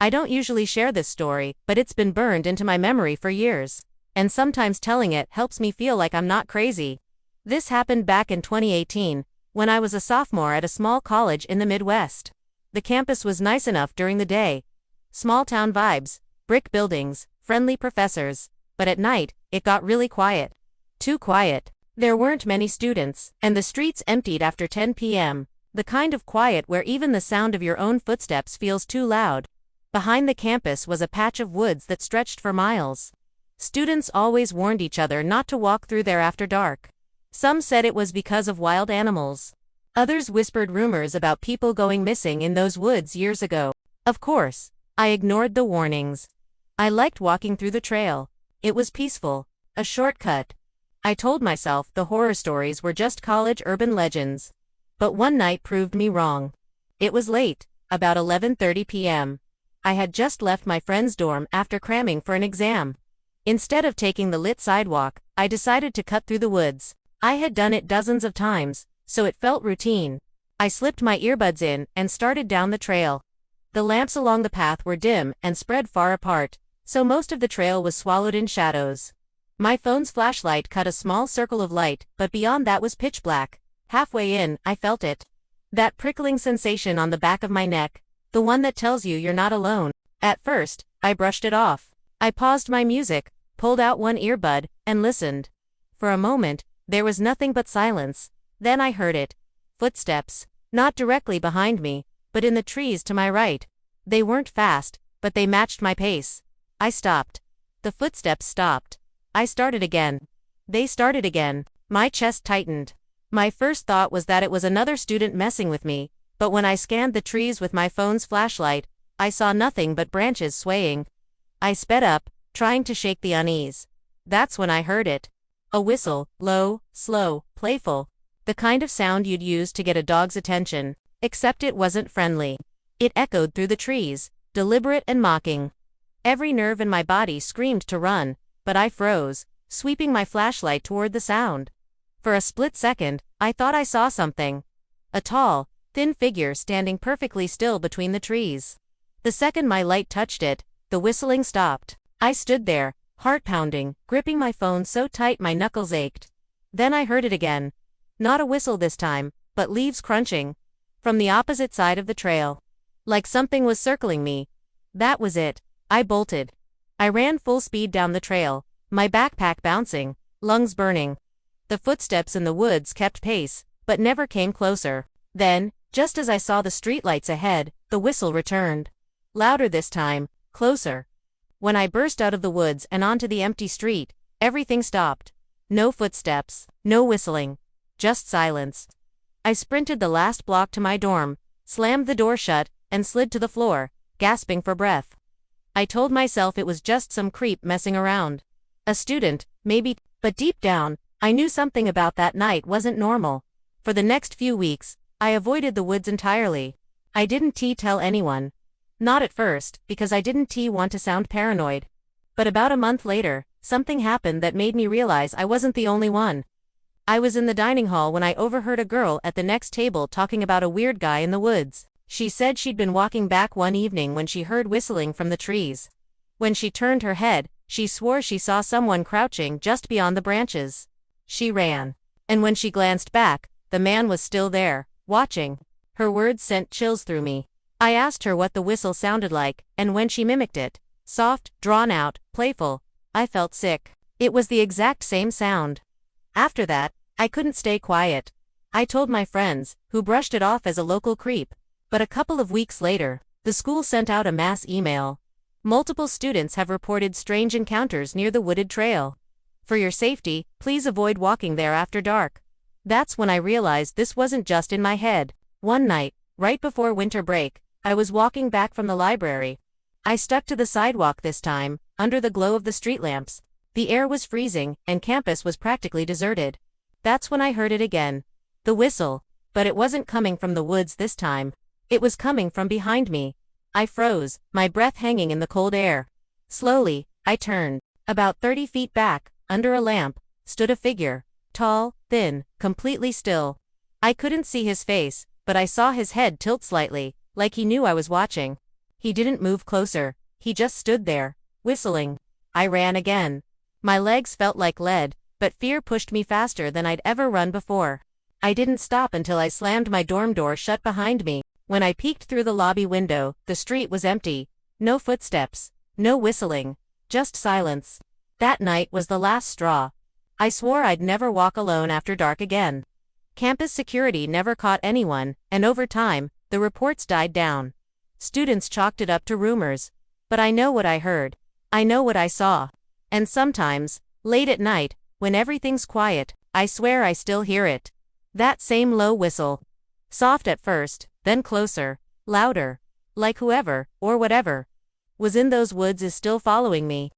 I don't usually share this story, but it's been burned into my memory for years. And sometimes telling it helps me feel like I'm not crazy. This happened back in 2018, when I was a sophomore at a small college in the Midwest. The campus was nice enough during the day. Small town vibes, brick buildings, friendly professors. But at night, it got really quiet. Too quiet. There weren't many students, and the streets emptied after 10 p.m. The kind of quiet where even the sound of your own footsteps feels too loud. Behind the campus was a patch of woods that stretched for miles. Students always warned each other not to walk through there after dark. Some said it was because of wild animals. Others whispered rumors about people going missing in those woods years ago. Of course, I ignored the warnings. I liked walking through the trail. It was peaceful, a shortcut. I told myself the horror stories were just college urban legends. But one night proved me wrong. It was late, about 11:30 p.m. I had just left my friend's dorm after cramming for an exam. Instead of taking the lit sidewalk, I decided to cut through the woods. I had done it dozens of times, so it felt routine. I slipped my earbuds in and started down the trail. The lamps along the path were dim and spread far apart, so most of the trail was swallowed in shadows. My phone's flashlight cut a small circle of light, but beyond that was pitch black. Halfway in, I felt it. That prickling sensation on the back of my neck, the one that tells you you're not alone. At first, I brushed it off. I paused my music, pulled out one earbud, and listened. For a moment, there was nothing but silence. Then I heard it. Footsteps. Not directly behind me, but in the trees to my right. They weren't fast, but they matched my pace. I stopped. The footsteps stopped. I started again. They started again. My chest tightened. My first thought was that it was another student messing with me, but when I scanned the trees with my phone's flashlight, I saw nothing but branches swaying. I sped up, trying to shake the unease. That's when I heard it. A whistle, low, slow, playful. The kind of sound you'd use to get a dog's attention, except it wasn't friendly. It echoed through the trees, deliberate and mocking. Every nerve in my body screamed to run, but I froze, sweeping my flashlight toward the sound. For a split second, I thought I saw something. A tall, thin figure standing perfectly still between the trees. The second my light touched it, the whistling stopped. I stood there, heart pounding, gripping my phone so tight my knuckles ached. Then I heard it again. Not a whistle this time, but leaves crunching. From the opposite side of the trail. Like something was circling me. That was it. I bolted. I ran full speed down the trail, my backpack bouncing, lungs burning. The footsteps in the woods kept pace, but never came closer. Then, just as I saw the streetlights ahead, the whistle returned. Louder this time, closer. When I burst out of the woods and onto the empty street, everything stopped. No footsteps, no whistling, just silence. I sprinted the last block to my dorm, slammed the door shut, and slid to the floor, gasping for breath. I told myself it was just some creep messing around. A student, maybe, but deep down, I knew something about that night wasn't normal. For the next few weeks, I avoided the woods entirely. I didn't tell anyone. Not at first, because I didn't want to sound paranoid. But about a month later, something happened that made me realize I wasn't the only one. I was in the dining hall when I overheard a girl at the next table talking about a weird guy in the woods. She said she'd been walking back one evening when she heard whistling from the trees. When she turned her head, she swore she saw someone crouching just beyond the branches. She ran. And when she glanced back, the man was still there, watching. Her words sent chills through me. I asked her what the whistle sounded like, and when she mimicked it, soft, drawn out, playful, I felt sick. It was the exact same sound. After that, I couldn't stay quiet. I told my friends, who brushed it off as a local creep. But a couple of weeks later, the school sent out a mass email. Multiple students have reported strange encounters near the wooded trail. For your safety, please avoid walking there after dark. That's when I realized this wasn't just in my head. One night, right before winter break, I was walking back from the library. I stuck to the sidewalk this time, under the glow of the street lamps. The air was freezing, and campus was practically deserted. That's when I heard it again. The whistle. But it wasn't coming from the woods this time. It was coming from behind me. I froze, my breath hanging in the cold air. Slowly, I turned. About 30 feet back, under a lamp, stood a figure. Tall, thin, completely still. I couldn't see his face, but I saw his head tilt slightly, like he knew I was watching. He didn't move closer, he just stood there, whistling. I ran again. My legs felt like lead, but fear pushed me faster than I'd ever run before. I didn't stop until I slammed my dorm door shut behind me. When I peeked through the lobby window, the street was empty. No footsteps, no whistling, just silence. That night was the last straw. I swore I'd never walk alone after dark again. Campus security never caught anyone, and over time, the reports died down. Students chalked it up to rumors. But I know what I heard. I know what I saw. And sometimes, late at night, when everything's quiet, I swear I still hear it. That same low whistle. Soft at first, then closer, louder. Like whoever, or whatever, was in those woods is still following me.